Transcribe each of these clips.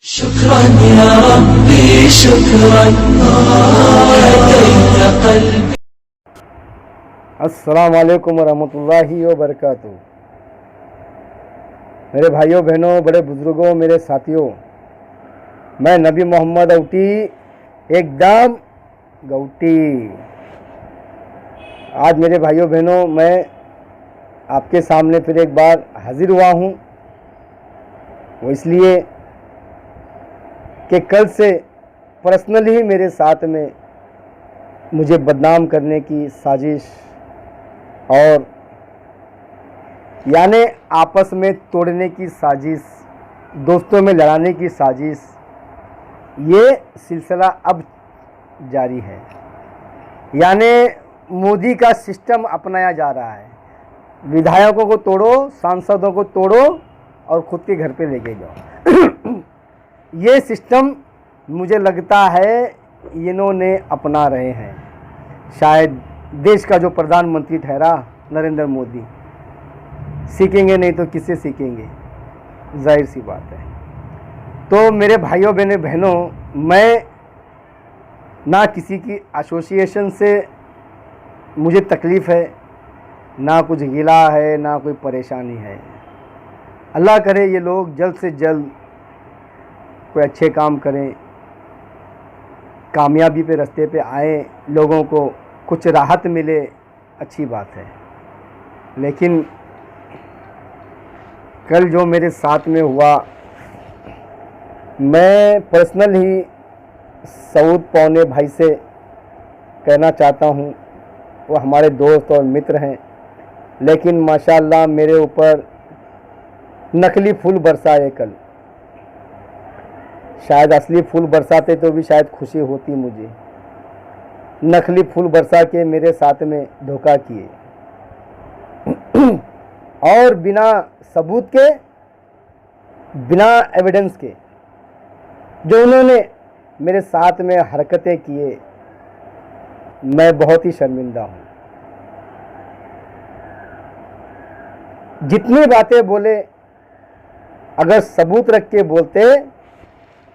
शुक्रान या रब्बी शुक्रान हदैत क़ल्बी। अस्सलाम वालेकुम वरहमतुल्लाहि वबरकातुहू। मेरे भाइयों बहनों, बड़े बुजुर्गों, मेरे साथियों, मैं नबी मोहम्मद औटी एकदम गौटी। आज मेरे भाइयों बहनों, मैं आपके सामने फिर एक बार हाजिर हुआ हूँ। वो इसलिए कि कल से पर्सनली मेरे साथ में मुझे बदनाम करने की साजिश और यानी आपस में तोड़ने की साजिश, दोस्तों में लड़ाने की साजिश, ये सिलसिला अब जारी है। यानी मोदी का सिस्टम अपनाया जा रहा है। विधायकों को तोड़ो, सांसदों को तोड़ो और खुद के घर पे लेके जाओ। ये सिस्टम मुझे लगता है इन्होंने अपना रहे हैं। शायद देश का जो प्रधानमंत्री ठहरा नरेंद्र मोदी, सीखेंगे नहीं तो किससे सीखेंगे, जाहिर सी बात है। तो मेरे भाइयों बहनों, मैं ना किसी की एसोसिएशन से मुझे तकलीफ़ है, ना कुछ गिला है, ना कोई परेशानी है। अल्लाह करे ये लोग जल्द से जल्द कोई अच्छे काम करें, कामयाबी पे रास्ते पे आए, लोगों को कुछ राहत मिले, अच्छी बात है। लेकिन कल जो मेरे साथ में हुआ, मैं पर्सनल ही सऊद पौने भाई से कहना चाहता हूँ। वो हमारे दोस्त और मित्र हैं, लेकिन माशाअल्लाह मेरे ऊपर नकली फूल बरसाए कल। शायद असली फूल बरसाते तो भी शायद खुशी होती मुझे। नकली फूल बरसा के मेरे साथ में धोखा किए और बिना सबूत के, बिना एविडेंस के जो उन्होंने मेरे साथ में हरकतें किए, मैं बहुत ही शर्मिंदा हूँ। जितनी बातें बोले, अगर सबूत रख के बोलते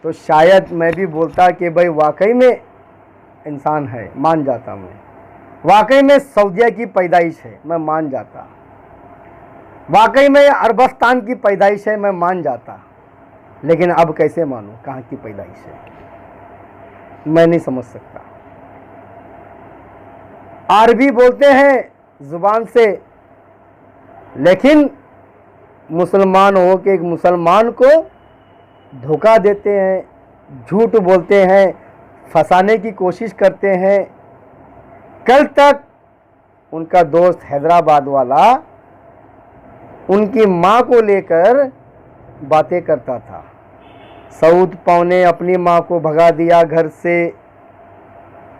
तो शायद मैं भी बोलता कि भाई वाकई में इंसान है, मान जाता। मैं वाकई में सऊदिया की पैदाइश है, मैं मान जाता। वाकई में अरबस्तान की पैदाइश है, मैं मान जाता। लेकिन अब कैसे मानूं कहाँ की पैदाइश है, मैं नहीं समझ सकता। अरबी बोलते हैं जुबान से, लेकिन मुसलमान हो के एक मुसलमान को धोखा देते हैं, झूठ बोलते हैं, फंसाने की कोशिश करते हैं। कल तक उनका दोस्त हैदराबाद वाला उनकी माँ को लेकर बातें करता था। सऊद पौने अपनी माँ को भगा दिया घर से,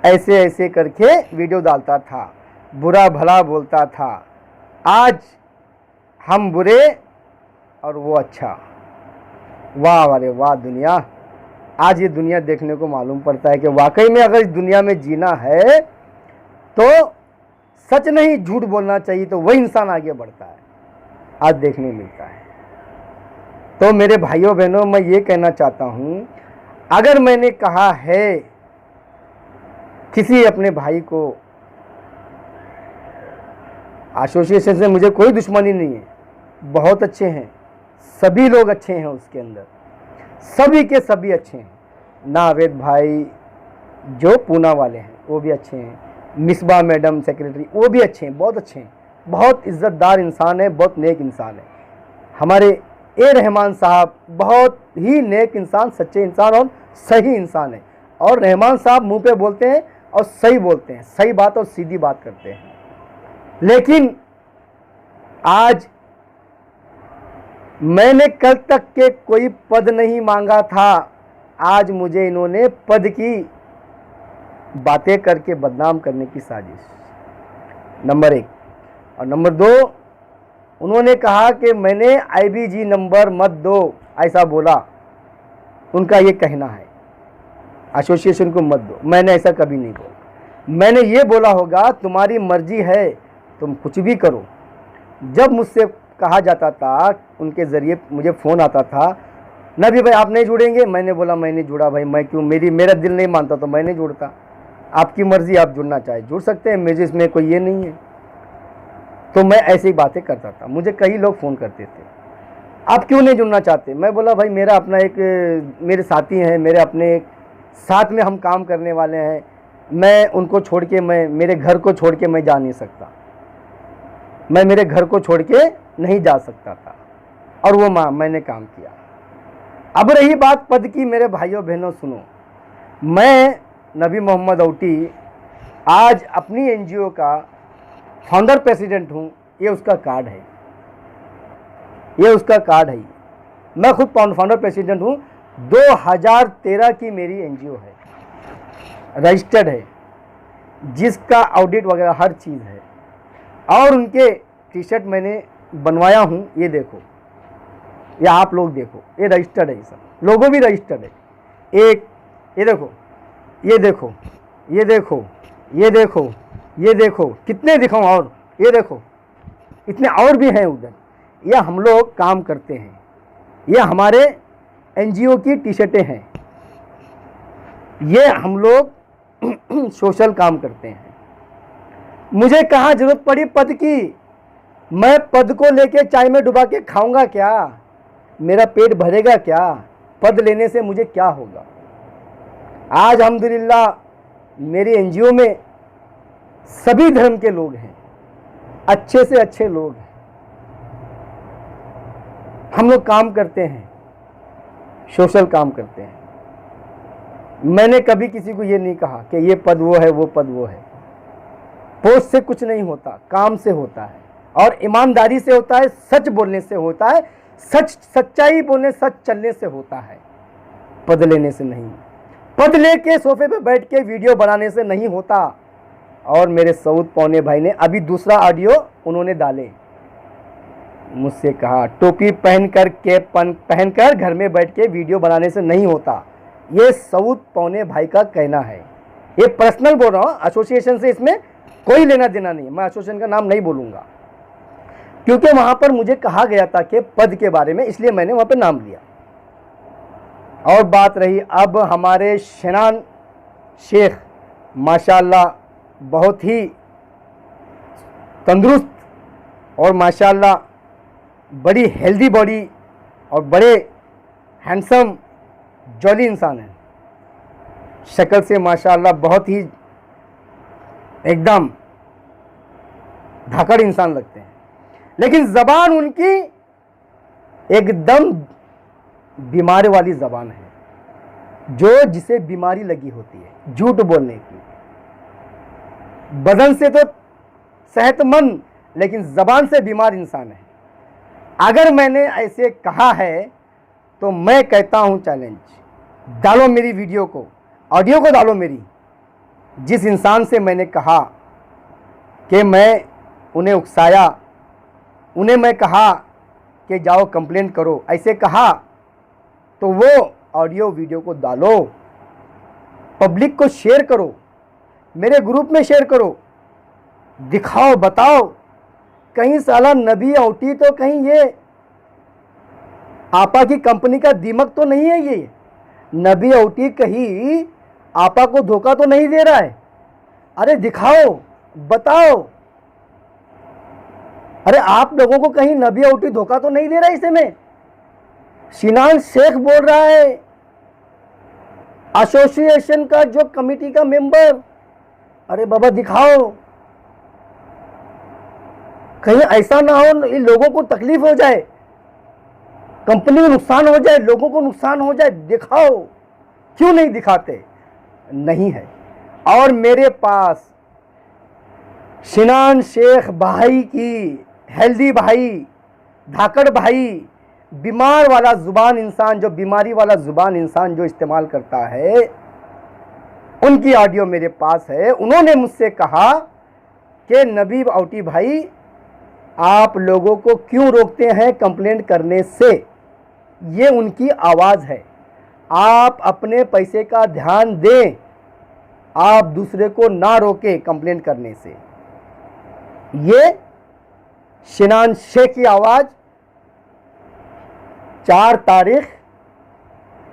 ऐसे ऐसे करके वीडियो डालता था, बुरा भला बोलता था। आज हम बुरे और वो अच्छा। वाह अरे वाह दुनिया। आज ये दुनिया देखने को मालूम पड़ता है कि वाकई में अगर इस दुनिया में जीना है तो सच नहीं झूठ बोलना चाहिए, तो वही इंसान आगे बढ़ता है। आज देखने मिलता है। तो मेरे भाइयों बहनों, मैं ये कहना चाहता हूँ, अगर मैंने कहा है किसी अपने भाई को, एसोसिएशन से मुझे कोई दुश्मनी नहीं है, बहुत अच्छे हैं, सभी लोग अच्छे हैं उसके अंदर, सभी के सभी अच्छे हैं। नावेद भाई जो पूना वाले हैं वो भी अच्छे हैं, मिसबा मैडम सेक्रेटरी वो भी अच्छे हैं, बहुत अच्छे हैं, बहुत इज़्ज़तदार इंसान है, बहुत नेक इंसान है। हमारे ए रहमान साहब बहुत ही नेक इंसान, सच्चे इंसान और सही इंसान है। और रहमान साहब मुंह पे बोलते हैं और सही बोलते हैं, सही बात और सीधी बात करते हैं। लेकिन आज मैंने कल तक के कोई पद नहीं मांगा था, आज मुझे इन्होंने पद की बातें करके बदनाम करने की साजिश, नंबर 1। और नंबर 2, उन्होंने कहा कि मैंने आईबीजी नंबर मत दो, ऐसा बोला। उनका ये कहना है एसोसिएशन को मत दो, मैंने ऐसा कभी नहीं बोला। मैंने ये बोला होगा तुम्हारी मर्जी है, तुम कुछ भी करो। जब मुझसे कहा जाता था, उनके ज़रिए मुझे फ़ोन आता था नबी भाई आप नहीं जुड़ेंगे? मैंने बोला मैं नहीं जुड़ा भाई, मैं क्यों, मेरा दिल नहीं मानता तो मैं नहीं जुड़ता। आपकी मर्जी, आप जुड़ना चाहे जुड़ सकते हैं, मुझे इसमें कोई ये नहीं है। तो मैं ऐसी बातें करता था। मुझे कई लोग फ़ोन करते थे, आप क्यों नहीं जुड़ना चाहते? मैं बोला भाई मेरा अपना एक, मेरे साथी हैं, मेरे अपने साथ में हम काम करने वाले हैं, मैं उनको छोड़ के, मैं मेरे घर को छोड़ के मैं जा नहीं सकता, मैं मेरे घर को छोड़ के नहीं जा सकता था। और वो मैंने काम किया। अब रही बात पद की, मेरे भाइयों बहनों सुनो, मैं नबी मोहम्मद औटी आज अपनी एनजीओ का फाउंडर प्रेसिडेंट हूँ। ये उसका कार्ड है, ये उसका कार्ड है। मैं खुद फाउंडर प्रेसिडेंट हूँ। 2013 की मेरी एनजीओ है, रजिस्टर्ड है, जिसका ऑडिट वगैरह हर चीज़ है। और उनके टी शर्ट मैंने बनवाया हूँ, ये देखो, ये आप लोग देखो, ये रजिस्टर्ड है, सब लोगों भी रजिस्टर्ड है। एक ये देखो, ये देखो, ये देखो, ये देखो, ये देखो, कितने दिखाऊं, और ये देखो इतने और भी हैं उधर। यह हम लोग काम करते हैं, ये हमारे एनजीओ की टी शर्टें हैं, ये हम लोग सोशल काम करते हैं। मुझे कहाँ जरूरत पड़ी पद की? मैं पद को लेके चाय में डुबा के खाऊंगा क्या? मेरा पेट भरेगा क्या? पद लेने से मुझे क्या होगा? आज अल्हम्दुलिल्लाह मेरी एनजीओ में सभी धर्म के लोग हैं, अच्छे से अच्छे लोग हैं। हम लोग काम करते हैं, सोशल काम करते हैं। मैंने कभी किसी को ये नहीं कहा कि ये पद वो है, वो पद वो है। पोस्ट से कुछ नहीं होता, काम से होता है, और ईमानदारी से होता है, सच बोलने से होता है, सच्चाई बोलने, सच चलने से होता है, पद लेने से नहीं। पद लेके सोफे पे बैठ के वीडियो बनाने से नहीं होता। और मेरे सऊद पौने भाई ने अभी दूसरा ऑडियो उन्होंने डाले, मुझसे कहा टोपी पहनकर, कैप पहनकर घर में बैठ के वीडियो बनाने से नहीं होता। ये सऊद पौने भाई का कहना है, ये पर्सनल बोल रहा हूँ, एसोसिएशन से इसमें कोई लेना देना नहीं। मैं एसोसिएशन का नाम नहीं बोलूँगा, क्योंकि वहाँ पर मुझे कहा गया था कि पद के बारे में, इसलिए मैंने वहाँ पर नाम लिया। और बात रही अब हमारे शनान शेख, माशाल्लाह बहुत ही तंदुरुस्त और माशाल्लाह बड़ी हेल्दी बॉडी और बड़े हैंडसम जॉली इंसान है। शक्ल से माशाल्लाह बहुत ही एकदम धाकड़ इंसान लगते हैं, लेकिन ज़बान उनकी एकदम बीमारी वाली ज़बान है, जो जिसे बीमारी लगी होती है झूठ बोलने की। बदन से तो सेहतमंद, लेकिन ज़बान से बीमार इंसान है। अगर मैंने ऐसे कहा है तो मैं कहता हूं चैलेंज, डालो मेरी वीडियो को, ऑडियो को डालो मेरी। जिस इंसान से मैंने कहा कि मैं उन्हें उकसाया, उन्हें मैं कहा कि जाओ कंप्लेंट करो, ऐसे कहा, तो वो ऑडियो वीडियो को डालो, पब्लिक को शेयर करो, मेरे ग्रुप में शेयर करो, दिखाओ, बताओ। कहीं साला नबी औटी तो कहीं ये आपा की कंपनी का दीमक तो नहीं है? ये नबी औटी कहीं आपा को धोखा तो नहीं दे रहा है? अरे दिखाओ, बताओ। अरे आप लोगों को कहीं नबी औटी धोखा तो नहीं दे रहा है? इसे में शनान शेख बोल रहा है, एसोसिएशन का जो कमेटी का मेंबर। अरे बाबा दिखाओ, कहीं ऐसा ना हो इन लोगों को तकलीफ हो जाए, कंपनी को नुकसान हो जाए, लोगों को नुकसान हो जाए। दिखाओ, क्यों नहीं दिखाते? नहीं है। और मेरे पास शनान शेख भाई की, हेल्दी भाई, धाकड़ भाई, बीमार वाला ज़ुबान इंसान, जो बीमारी वाला ज़ुबान इंसान जो इस्तेमाल करता है, उनकी ऑडियो मेरे पास है। उन्होंने मुझसे कहा कि नबी औटी भाई आप लोगों को क्यों रोकते हैं कंप्लेंट करने से? ये उनकी आवाज़ है। आप अपने पैसे का ध्यान दें, आप दूसरे को ना रोकें कंप्लेंट करने से। ये शनान शेख की आवाज़ 4 तारीख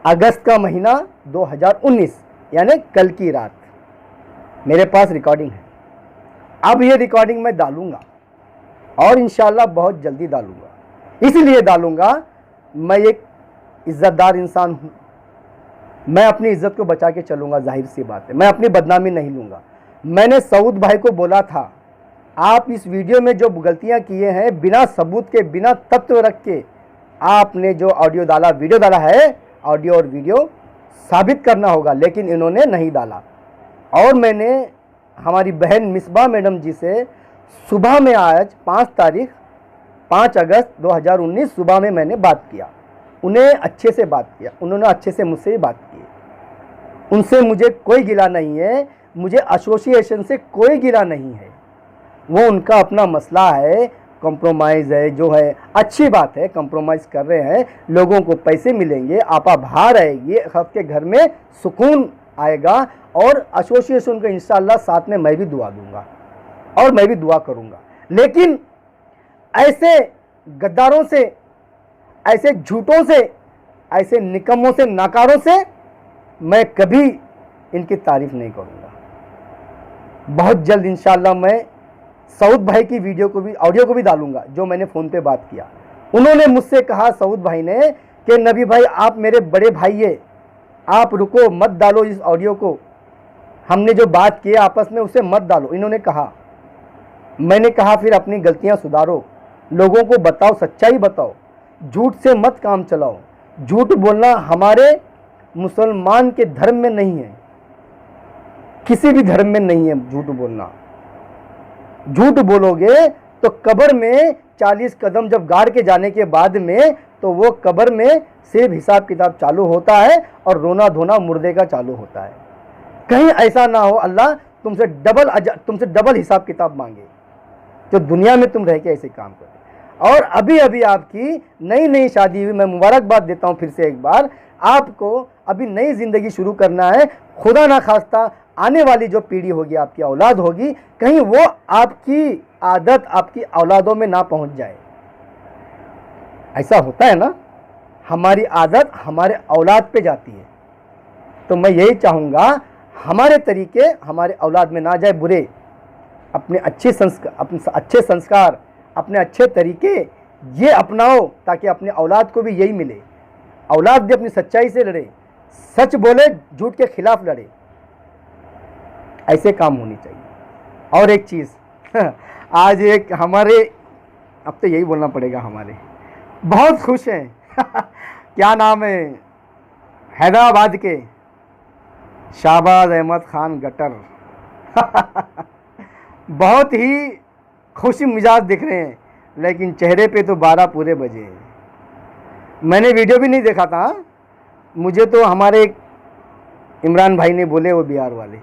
अगस्त का महीना 2019 यानी कल की रात मेरे पास रिकॉर्डिंग है। अब ये रिकॉर्डिंग मैं डालूंगा और इंशाल्लाह बहुत जल्दी डालूंगा। इसलिए डालूंगा, मैं एक इज्जतदार इंसान हूँ, मैं अपनी इज्जत को बचा के चलूंगा, जाहिर सी बात है, मैं अपनी बदनामी नहीं लूंगा। मैंने सऊद भाई को बोला था, आप इस वीडियो में जो गलतियां किए हैं बिना सबूत के, बिना तथ्य रख के आपने जो ऑडियो डाला, वीडियो डाला है, ऑडियो और वीडियो साबित करना होगा, लेकिन इन्होंने नहीं डाला। और मैंने हमारी बहन मिसबा मैडम जी से सुबह में, आज 5 अगस्त 2019 सुबह में मैंने बात किया, उन्हें अच्छे से बात किया, उन्होंने अच्छे से मुझसे बात की। उनसे मुझे कोई गिला नहीं है, मुझे एसोसिएशन से कोई गिला नहीं है, वो उनका अपना मसला है, कॉम्प्रोमाइज़ है, जो है अच्छी बात है, कॉम्प्रोमाइज़ कर रहे हैं, लोगों को पैसे मिलेंगे, आपा बाहर आएगी, आपके घर में सुकून आएगा, और एसोसिएशन को इंशाल्लाह साथ में मैं भी दुआ दूंगा और मैं भी दुआ करूंगा। लेकिन ऐसे गद्दारों से, ऐसे झूठों से, ऐसे निकम्मों से, नाकारों से मैं कभी इनकी तारीफ नहीं करूंगा। बहुत जल्द इंशाल्लाह मैं सऊद भाई की वीडियो को भी, ऑडियो को भी डालूंगा, जो मैंने फ़ोन पे बात किया। उन्होंने मुझसे कहा, सऊद भाई ने, कि नबी भाई आप मेरे बड़े भाई है, आप रुको, मत डालो इस ऑडियो को, हमने जो बात की आपस में उसे मत डालो। इन्होंने कहा, मैंने कहा फिर अपनी गलतियां सुधारो, लोगों को बताओ, सच्चाई बताओ, झूठ से मत काम चलाओ। झूठ बोलना हमारे मुसलमान के धर्म में नहीं है, किसी भी धर्म में नहीं है झूठ बोलना। झूठ बोलोगे तो कब्र में 40 कदम जब गाड़ के जाने के बाद में, तो वो कब्र में सिर्फ हिसाब किताब चालू होता है और रोना धोना मुर्दे का चालू होता है। कहीं ऐसा ना हो अल्लाह तुमसे डबल हिसाब किताब मांगे, जो दुनिया में तुम रह के ऐसे काम करो। और अभी अभी आपकी नई शादी हुई, मैं मुबारकबाद देता हूँ फिर से एक बार, आपको अभी नई ज़िंदगी शुरू करना है। खुदा ना खास्ता आने वाली जो पीढ़ी होगी, आपकी औलाद होगी, कहीं वो आपकी आदत आपकी औलादों में ना पहुंच जाए। ऐसा होता है ना, हमारी आदत हमारे औलाद पे जाती है। तो मैं यही चाहूँगा हमारे तरीके हमारे औलाद में ना जाए बुरे, अपने अच्छे संस्कार, अपने अच्छे तरीके ये अपनाओ, ताकि अपने औलाद को भी यही मिले। औलाद भी अपनी सच्चाई से लड़े, सच बोले, झूठ के खिलाफ लड़े, ऐसे काम होनी चाहिए। और एक चीज़ आज एक हमारे, अब तो यही बोलना पड़ेगा, हमारे बहुत खुश हैं क्या नाम है, हैदराबाद के शाहबाज अहमद खान गटर बहुत ही खुशी मिजाज दिख रहे हैं, लेकिन चेहरे पे तो 12 पूरे बजे हैं। मैंने वीडियो भी नहीं देखा था, मुझे तो हमारे इमरान भाई ने बोले, वो बिहार वाले,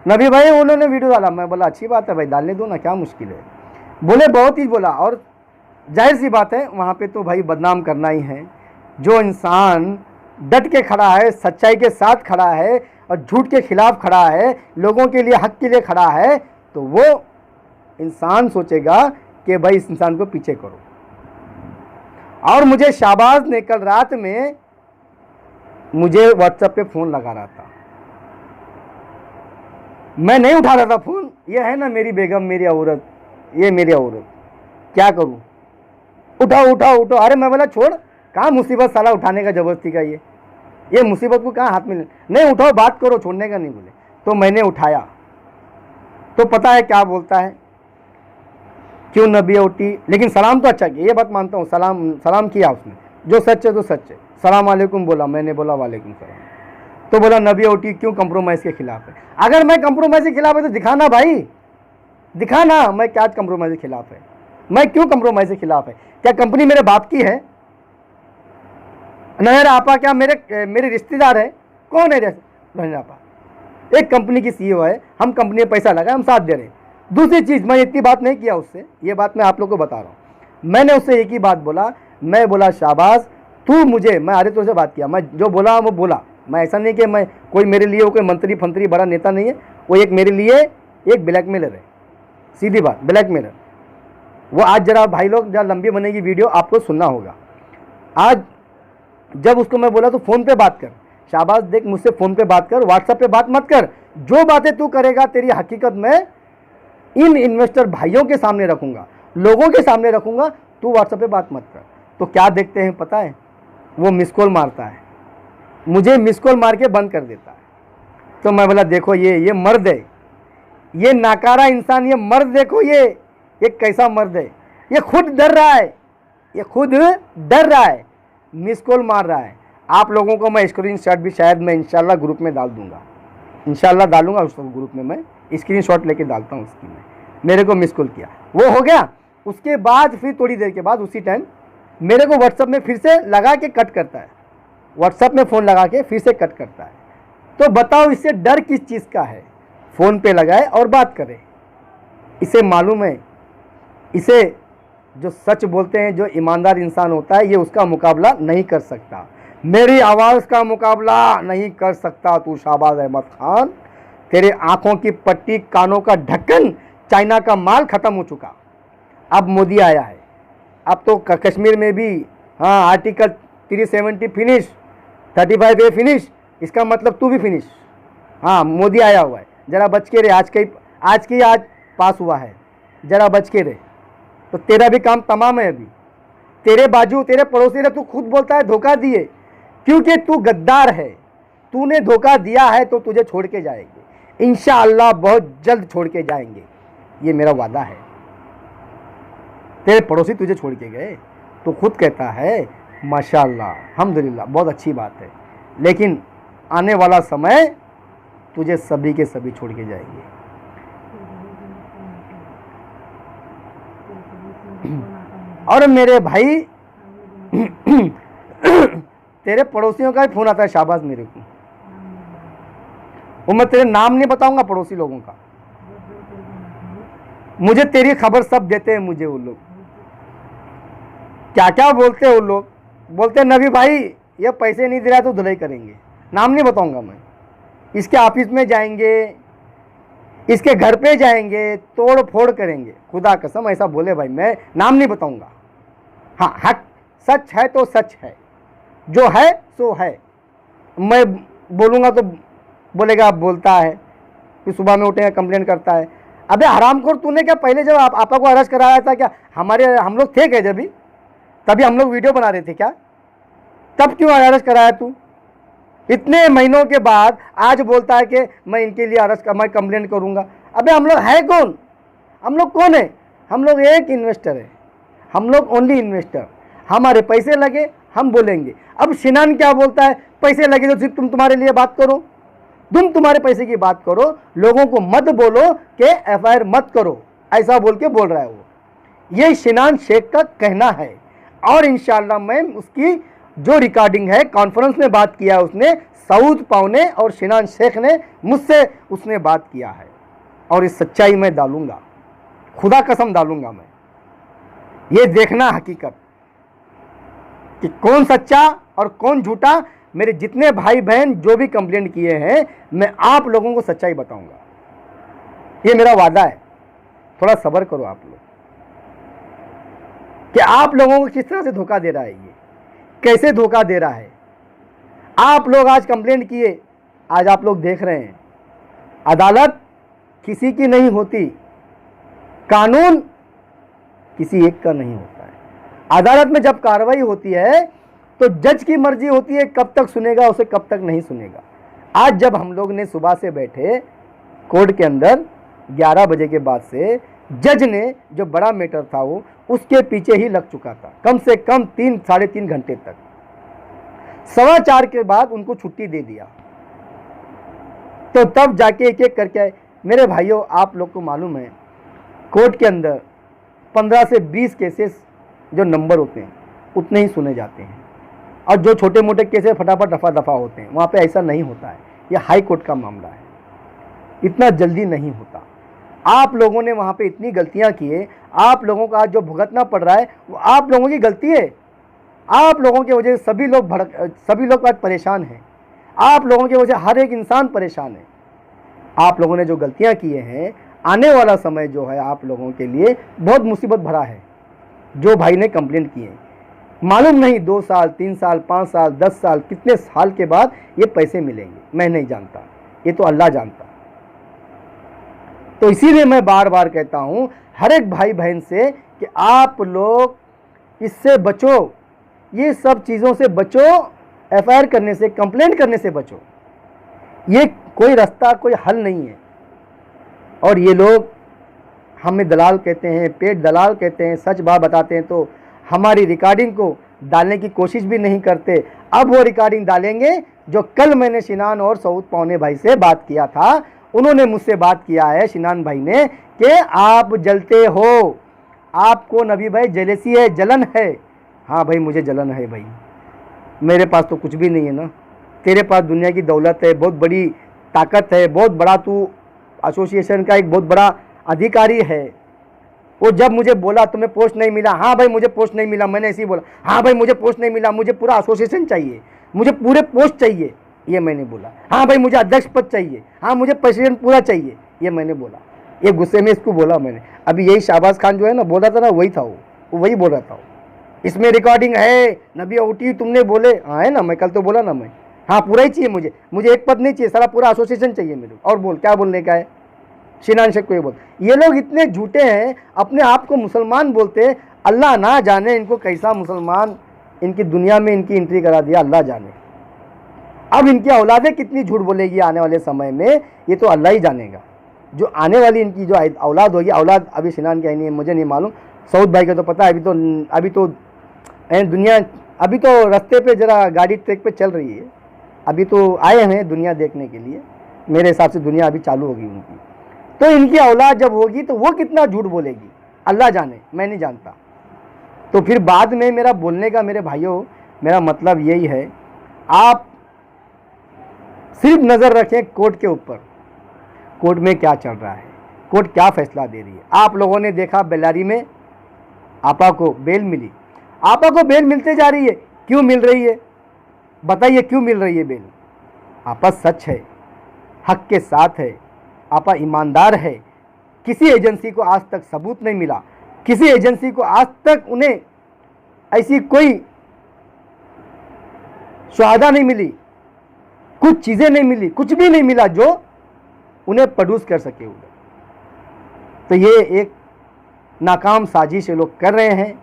नबी भाई उन्होंने वीडियो डाला। मैं बोला अच्छी बात है भाई, डालने दो ना, क्या मुश्किल है। बोले बहुत ही बोला, और जाहिर सी बात है वहाँ पे तो भाई बदनाम करना ही है। जो इंसान डट के खड़ा है, सच्चाई के साथ खड़ा है और झूठ के खिलाफ खड़ा है, लोगों के लिए, हक के लिए खड़ा है, तो वो इंसान सोचेगा कि भाई इस इंसान को पीछे करो। और मुझे शाहबाज ने कल रात में मुझे व्हाट्सएप पे फ़ोन लगा रहा था, मैं नहीं उठा रहा था फ़ोन। ये है ना मेरी बेगम, मेरी औरत, ये मेरी औरत, क्या करूं, उठाओ। अरे मैं बोला छोड़, कहाँ मुसीबत साला उठाने का ज़बरदस्ती का, ये मुसीबत को कहाँ हाथ में नहीं, उठाओ, बात करो, छोड़ने का नहीं बोले। तो मैंने उठाया, तो पता है क्या बोलता है, क्यों नबी उठी, लेकिन सलाम तो अच्छा किया, ये बात मानता हूँ, सलाम किया उसने, जो सच है तो सच है। सलाम वालेकुम बोला, मैंने बोला वालेकुम सलाम। तो बोला नबी उठी क्यों कंप्रोमाइज़ के खिलाफ है। अगर मैं कंप्रोमाइज़ के खिलाफ है तो दिखाना भाई, दिखाना मैं क्या कंप्रोमाइज़ के खिलाफ है, मैं क्यों कंप्रोमाइज़ के खिलाफ है। क्या कंपनी मेरे बाप की है? नहर आपा क्या मेरे रिश्तेदार है? कौन है नहर आपा? एक कंपनी की सीईओ है, हम कंपनी में पैसा लगाए, हम साथ दे रहे हैं। दूसरी चीज़, मैं इतनी बात नहीं किया उससे, ये बात मैं आप लोग को बता रहा हूँ। मैंने उससे एक ही बात बोला, मैं बोला शाबाश तू मुझे, मैं आरिफ से बात किया, मैं जो बोला वो बोला। मैं ऐसा नहीं कि मैं कोई मेरे लिए वो कोई मंत्री फंत्री बड़ा नेता नहीं है, वो एक मेरे लिए एक ब्लैकमेलर है, सीधी बात, ब्लैकमेलर। वो आज जरा भाई लोग, जरा लंबी बनेगी वीडियो, आपको सुनना होगा। आज जब उसको मैं बोला तो फ़ोन पे बात कर, शाबाश, देख मुझसे फ़ोन पे बात कर, व्हाट्सएप पे बात मत कर। जो बातें तू करेगा तेरी हकीकत में इन इन्वेस्टर भाइयों के सामने रखूँगा, लोगों के सामने रखूँगा, तू व्हाट्सएप पे बात मत कर। तो क्या देखते हैं पता है, वो मिस कॉल मारता है, मुझे मिस कॉल मार के बंद कर देता है। तो मैं बोला देखो ये मर्द है, ये नाकारा इंसान, ये मर्द देखो, ये कैसा मर्द है, ये खुद डर रहा है, ये खुद डर रहा है, मिस कॉल मार रहा है। आप लोगों को मैं स्क्रीनशॉट भी शायद मैं इंशाल्लाह ग्रुप में डाल दूंगा, इंशाल्लाह डालूंगा उस ग्रुप में, मैं स्क्रीनशॉट लेके डालता हूँ उसकी। मैं मेरे को मिस कॉल किया, वो हो गया। उसके बाद फिर थोड़ी देर के बाद उसी टाइम मेरे को व्हाट्सएप में फिर से लगा के कट करता है, व्हाट्सएप में फ़ोन लगा के फिर से कट करता है। तो बताओ इससे डर किस चीज़ का है? फ़ोन पे लगाए और बात करे। इसे मालूम है, इसे जो सच बोलते हैं, जो ईमानदार इंसान होता है, ये उसका मुकाबला नहीं कर सकता, मेरी आवाज़ का मुकाबला नहीं कर सकता तू शाहबाज अहमद खान। तेरे आँखों की पट्टी, कानों का ढक्कन, चाइना का माल ख़त्म हो चुका। अब मोदी आया है, अब तो कश्मीर में भी हाँ आर्टिकल 370 फिनिश, 35A फिनिश, इसका मतलब तू भी फिनिश। हाँ मोदी आया हुआ है, ज़रा बच के रहे। आज पास हुआ है, ज़रा बच के रहे, तो तेरा भी काम तमाम है। अभी तेरे बाजू तेरे पड़ोसी ने, तू खुद बोलता है धोखा दिए, क्योंकि तू गद्दार है, तूने धोखा दिया है तो तुझे छोड़ के जाएंगे इंशाअल्लाह, बहुत जल्द छोड़ के जाएंगे, ये मेरा वादा है। तेरे पड़ोसी तुझे छोड़ के गए, तो खुद कहता है माशाअल्लाह अल्हम्दुलिल्लाह, बहुत अच्छी बात है, लेकिन आने वाला समय तुझे सभी के सभी छोड़ के जाएंगे। और मेरे भाई तेरे पड़ोसियों का ही फ़ोन आता है शाबाश मेरे को, वो मैं तेरे नाम नहीं बताऊंगा पड़ोसी लोगों का, मुझे तेरी खबर सब देते हैं। मुझे वो लोग क्या क्या बोलते हैं, वो लोग बोलते हैं नबी भाई ये पैसे नहीं दे रहा तो धुलाई करेंगे, नाम नहीं बताऊंगा मैं। इसके ऑफिस में जाएंगे, इसके घर पे जाएंगे, तोड़ फोड़ करेंगे, खुदा कसम ऐसा बोले भाई, मैं नाम नहीं बताऊंगा। हाँ हक सच है तो सच है, जो है सो है। मैं बोलूँगा तो बोलेगा आप बोलता है, फिर सुबह में उठेगा कंप्लेन करता है। अबे हरामखोर, तूने क्या पहले जब आपा को अरेस्ट कराया था क्या हम लोग थे क्या जब भी, तभी हम लोग वीडियो बना रहे थे क्या? तब क्यों अरेस्ट कराया तू? इतने महीनों के बाद आज बोलता है कि मैं इनके लिए मैं कंप्लेन करूंगा। अबे हम लोग है कौन? हम लोग कौन है? हम लोग एक इन्वेस्टर है, हम लोग ओनली इन्वेस्टर। हमारे पैसे लगे हम बोलेंगे। अब शिनान क्या बोलता है, पैसे लगे तो सिर्फ तुम तुम्हारे लिए बात करो, तुम तुम्हारे पैसे की बात करो, लोगों को मत बोलो कि FIR मत करो, ऐसा बोल के बोल रहा है वो। ये शिनान शेख का कहना है, और इंशाल्लाह मैं उसकी जो रिकॉर्डिंग है, कॉन्फ्रेंस में बात किया उसने, सऊद पाव ने और शिनान शेख ने मुझसे उसने बात किया है, और इस सच्चाई में डालूंगा, खुदा कसम डालूंगा मैं। ये देखना हकीकत कि कौन सच्चा और कौन झूठा। मेरे जितने भाई बहन जो भी कंप्लेंट किए हैं, मैं आप लोगों को सच्चाई बताऊंगा, ये मेरा वादा है। थोड़ा सब्र करो आप लोग, कि आप लोगों को किस तरह से धोखा दे रहा है, ये कैसे धोखा दे रहा है। आप लोग आज कंप्लेंट किए, आज आप लोग देख रहे हैं, अदालत किसी की नहीं होती, कानून किसी एक का नहीं होता है। अदालत में जब कार्रवाई होती है तो जज की मर्जी होती है, कब तक सुनेगा उसे, कब तक नहीं सुनेगा। आज जब हम लोग ने सुबह से बैठे कोर्ट के अंदर 11 बजे के बाद से, जज ने जो बड़ा मैटर था वो उसके पीछे ही लग चुका था, कम से कम 3-3.5 घंटे तक। 4:15 के बाद उनको छुट्टी दे दिया, तो तब जाके एक एक करके आए। मेरे भाइयों, आप लोग को मालूम है कोर्ट के अंदर 15 से 20 केसेस जो नंबर होते हैं उतने ही सुने जाते हैं, और जो छोटे मोटे केसेस फटाफट दफा दफा होते हैं, वहाँ पे ऐसा नहीं होता है। यह हाई कोर्ट का मामला है, इतना जल्दी नहीं होता। आप लोगों ने वहाँ पे इतनी गलतियाँ की है, आप लोगों को आज जो भुगतना पड़ रहा है वो आप लोगों की गलती है। आप लोगों की वजह से सभी लोग आज परेशान हैं, आप लोगों की वजह से हर एक इंसान परेशान है। आप लोगों ने जो गलतियाँ किए हैं, आने वाला समय जो है आप लोगों के लिए बहुत मुसीबत भरा है। जो भाई ने कंप्लेंट किए, मालूम नहीं 2 साल 3 साल 5 साल 10 साल कितने साल के बाद ये पैसे मिलेंगे, मैं नहीं जानता, ये तो अल्लाह जानता। तो इसीलिए मैं बार बार कहता हूं हर एक भाई बहन से कि आप लोग इससे बचो, ये सब चीज़ों से बचो, एफआईआर करने से, कंप्लेंट करने से बचो। ये कोई रास्ता, कोई हल नहीं है। और ये लोग हमें दलाल कहते हैं, पेट दलाल कहते हैं, सच बात बताते हैं तो हमारी रिकॉर्डिंग को डालने की कोशिश भी नहीं करते। अब वो रिकॉर्डिंग डालेंगे जो कल मैंने शिनान और सऊद पौने भाई से बात किया था। उन्होंने मुझसे बात किया है शिनान भाई ने कि आप जलते हो, आपको नबी भाई जेलेसी है, जलन है। हाँ भाई मुझे जलन है भाई, मेरे पास तो कुछ भी नहीं है ना, तेरे पास दुनिया की दौलत है, बहुत बड़ी ताकत है, बहुत बड़ा तू एसोसिएशन का एक बहुत बड़ा अधिकारी है। वो जब मुझे बोला तुम्हें पोस्ट नहीं मिला, हाँ भाई मुझे पोस्ट नहीं मिला, मैंने ऐसे ही बोला, हाँ भाई मुझे पोस्ट नहीं मिला, मुझे पूरा एसोसिएशन चाहिए, मुझे पूरे पोस्ट चाहिए, ये मैंने बोला। हाँ भाई मुझे अध्यक्ष पद चाहिए, हाँ मुझे प्रेसिडेंट पूरा चाहिए, ये मैंने बोला। ये गुस्से में इसको बोला मैंने। अभी यही शाहबाज खान जो है ना बोला था ना, वही था वो वही बोल रहा था। इसमें रिकॉर्डिंग है, नबी उठी तुमने बोले, हाँ है ना, मैं कल तो बोला ना मैं, हाँ पूरा ही चाहिए मुझे एक पद नहीं चाहिए, सारा पूरा एसोसिएशन चाहिए मेरे को। और बोल क्या बोलने का है, शिनान शेख को ये बोल। ये लोग इतने झूठे हैं, अपने आप को मुसलमान बोलते, अल्लाह ना जाने इनको कैसा मुसलमान इनकी दुनिया में इनकी एंट्री करा दिया, अल्लाह जाने। अब इनकी औलादें कितनी झूठ बोलेगी आने वाले समय में, ये तो अल्लाह ही जानेगा। जो आने वाली इनकी जो औलाद होगी, औलाद अभी शिनान की नहीं है, मुझे नहीं मालूम, सऊद भाई का तो पता है। अभी तो दुनिया अभी तो रास्ते पे जरा गाड़ी ट्रैक पे चल रही है, अभी तो आए हैं दुनिया देखने के लिए। मेरे हिसाब से दुनिया अभी चालू होगी उनकी। तो इनकी औलाद जब होगी तो वो कितना झूठ बोलेगी, अल्लाह जाने, मैं नहीं जानता। तो फिर बाद में मेरा बोलने का, मेरे भाइयों, मेरा मतलब यही है, आप सिर्फ नज़र रखें कोर्ट के ऊपर, कोर्ट में क्या चल रहा है, कोर्ट क्या फैसला दे रही है। आप लोगों ने देखा बेल्लारी में आपा को बेल मिली, आपा को बेल मिलते जा रही है, क्यों मिल रही है बताइए, क्यों मिल रही है बेल? आपा सच है, हक के साथ है, आपा ईमानदार है। किसी एजेंसी को आज तक सबूत नहीं मिला, किसी एजेंसी को आज तक उन्हें ऐसी कोई शहादा नहीं मिली, कुछ चीज़ें नहीं मिली, कुछ भी नहीं मिला जो उन्हें प्रोड्यूस कर सके उन्हें। तो ये एक नाकाम साजिश लोग कर रहे हैं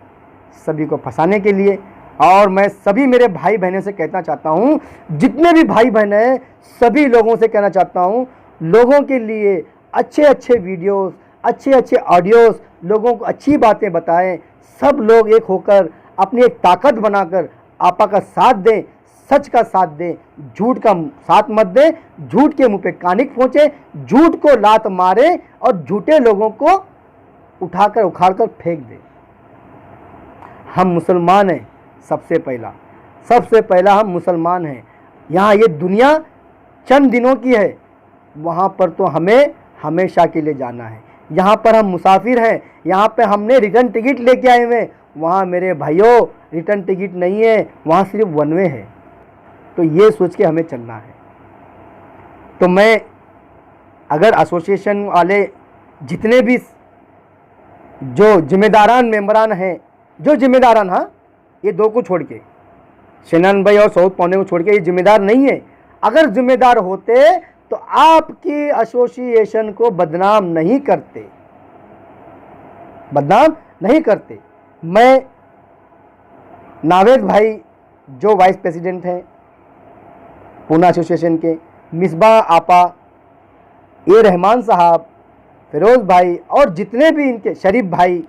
सभी को फंसाने के लिए। और मैं सभी मेरे भाई बहनों से कहना चाहता हूँ, जितने भी भाई बहन हैं सभी लोगों से कहना चाहता हूँ, लोगों के लिए अच्छे अच्छे वीडियोस, अच्छे अच्छे ऑडियोस, लोगों को अच्छी बातें बताएं। सब लोग एक होकर अपनी एक ताकत बनाकर आपा का साथ दें, सच का साथ दें, झूठ का साथ मत दें। झूठ के मुंह पे कानिक पहुँचे, झूठ को लात मारे और झूठे लोगों को उठाकर उखाड़कर फेंक दें। हम मुसलमान हैं, सबसे पहला हम मुसलमान हैं। यहाँ ये दुनिया चंद दिनों की है, वहाँ पर तो हमें हमेशा के लिए जाना है। यहाँ पर हम मुसाफिर हैं, यहाँ पे हमने रिटर्न टिकट लेके आए हुए, वहाँ मेरे भाइयों रिटर्न टिकट नहीं है, वहाँ सिर्फ वन वे है। तो ये सोच के हमें चलना है। तो मैं अगर एसोसिएशन वाले जितने भी जो जिम्मेदारान मेंबरान हैं, जो जिम्मेदारान, हाँ ये दो को छोड़ के, शिनान भाई और सऊद पौने को छोड़ के, ये जिम्मेदार नहीं है। अगर जिम्मेदार होते तो आपकी एसोसिएशन को बदनाम नहीं करते, बदनाम नहीं करते। मैं नावेद भाई जो वाइस प्रेसिडेंट हैं पूना एसोसिएशन के, मिसबा आपा, ए रहमान साहब, फिरोज़ भाई और जितने भी इनके शरीफ भाई,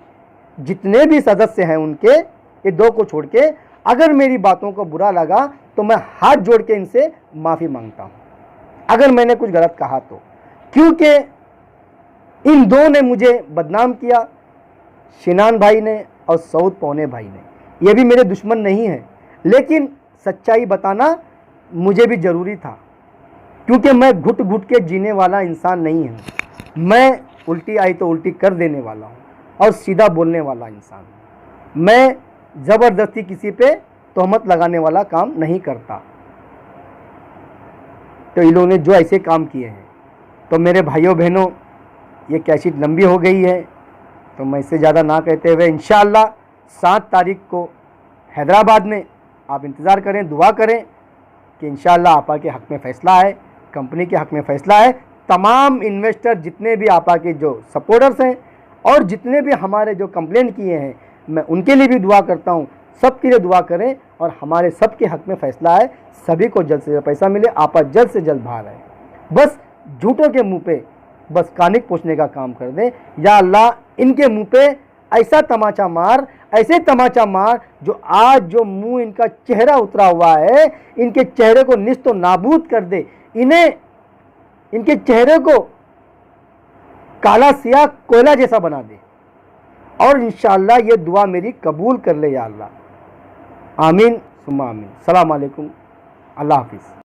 जितने भी सदस्य हैं उनके, ये दो को छोड़ के, अगर मेरी बातों को बुरा लगा तो मैं हाथ जोड़ के इनसे माफ़ी मांगता हूँ अगर मैंने कुछ गलत कहा तो। क्योंकि इन दो ने मुझे बदनाम किया, शिनान भाई ने और सऊद पौने भाई ने। ये भी मेरे दुश्मन नहीं है, लेकिन सच्चाई बताना मुझे भी ज़रूरी था, क्योंकि मैं घुट घुट के जीने वाला इंसान नहीं हूँ। मैं उल्टी आई तो उल्टी कर देने वाला हूँ और सीधा बोलने वाला इंसान हूँ। मैं ज़बरदस्ती किसी पे तोहमत लगाने वाला काम नहीं करता। तो इन लोगों ने जो ऐसे काम किए हैं, तो मेरे भाइयों बहनों, ये कैसेट लंबी हो गई है, तो मैं इससे ज़्यादा ना कहते हुए इंशाअल्लाह 7 तारीख को हैदराबाद में। आप इंतज़ार करें, दुआ करें कि इंशाअल्लाह आपा के हक़ में फ़ैसला है, कंपनी के हक़ में फ़ैसला है। तमाम इन्वेस्टर जितने भी आपा के जो सपोर्टर्स हैं और जितने भी हमारे जो कंप्लेंट किए हैं, मैं उनके लिए भी दुआ करता हूँ। सब के लिए दुआ करें और हमारे सब के हक़ में फ़ैसला है, सभी को जल्द से जल्द पैसा मिले, आपा जल्द से जल्द बाहर आए। बस झूठों के मुंह पे बस कानिक पूछने का काम कर दें। या अल्लाह इनके मुंह पे ऐसा तमाचा मार, ऐसे तमाचा मार जो आज जो मुंह इनका चेहरा उतरा हुआ है, इनके चेहरे को निस्तो नाबूद कर दे, इन्हें इनके चेहरे को काला सिया कोयला जैसा बना दे। और इंशाअल्लाह ये दुआ मेरी कबूल कर ले या अल्लाह। आमीन सुम्मा आमीन। सलाम अलैकुम, अल्लाह हाफिज़।